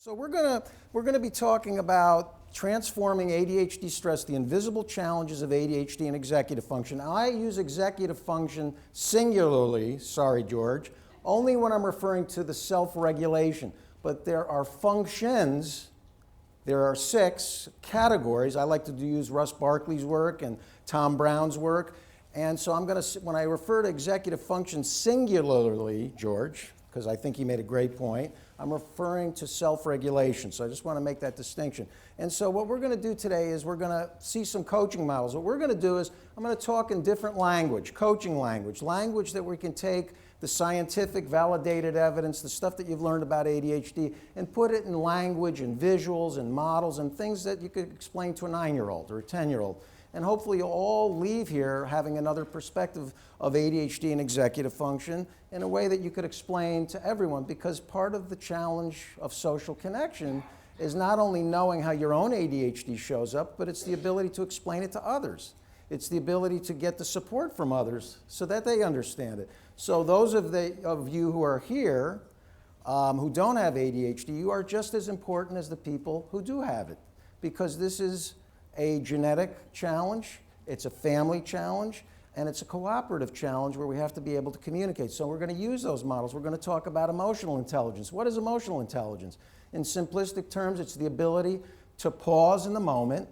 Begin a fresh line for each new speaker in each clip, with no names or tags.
So we're gonna be talking about transforming ADHD stress, the invisible challenges of ADHD and executive function. I use executive function singularly, sorry George, only when I'm referring to the self-regulation. But there are functions, there are 6 categories. I like to use Russ Barkley's work and Tom Brown's work. And so when I refer to executive function singularly, George, because I think he made a great point, I'm referring to self-regulation. So I just want to make that distinction. And so what we're going to do today is we're going to see some coaching models. What we're going to do is I'm going to talk in different language, coaching language that we can take the scientific validated evidence, the stuff that you've learned about ADHD, and put it in language and visuals and models and things that you could explain to a 9-year-old or a 10-year-old. And hopefully you'll all leave here having another perspective of ADHD and executive function in a way that you could explain to everyone, because part of the challenge of social connection is not only knowing how your own ADHD shows up, but it's the ability to explain it to others. It's the ability to get the support from others so that they understand it. So those of you who are here who don't have ADHD, you are just as important as the people who do have it, because this is a genetic challenge, it's a family challenge, and it's a cooperative challenge where we have to be able to communicate. So we're going to use those models. We're going to talk about emotional intelligence. What is emotional intelligence? In simplistic terms, it's the ability to pause in the moment,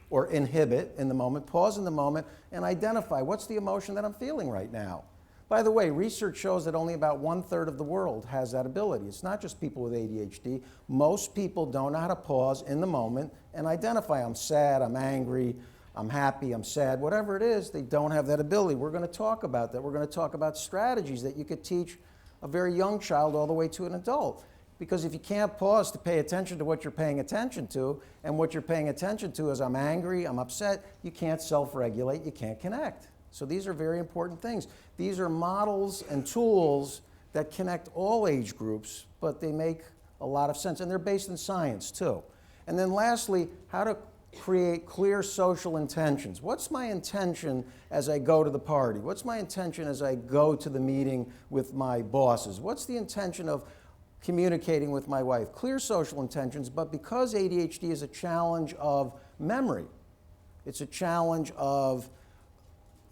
or inhibit in the moment, pause in the moment, and identify what's the emotion that I'm feeling right now. By the way, research shows that only about 1/3 of the world has that ability. It's not just people with ADHD. Most people don't know how to pause in the moment and identify, I'm sad, I'm angry, I'm happy, I'm sad, whatever it is, they don't have that ability. We're going to talk about that. We're going to talk about strategies that you could teach a very young child all the way to an adult. Because if you can't pause to pay attention to what you're paying attention to, and what you're paying attention to is I'm angry, I'm upset, you can't self-regulate, you can't connect. So these are very important things. These are models and tools that connect all age groups, but they make a lot of sense, and they're based in science too. And then lastly, how to create clear social intentions. What's my intention as I go to the party? What's my intention as I go to the meeting with my bosses? What's the intention of communicating with my wife? Clear social intentions, but because ADHD is a challenge of memory, it's a challenge of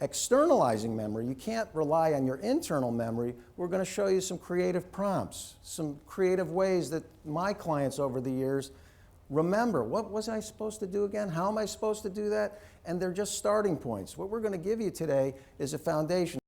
externalizing memory. You can't rely on your internal memory. We're going to show you some creative prompts, some creative ways that my clients over the years remember. What was I supposed to do again? How am I supposed to do that? And they're just starting points. What we're going to give you today is a foundation.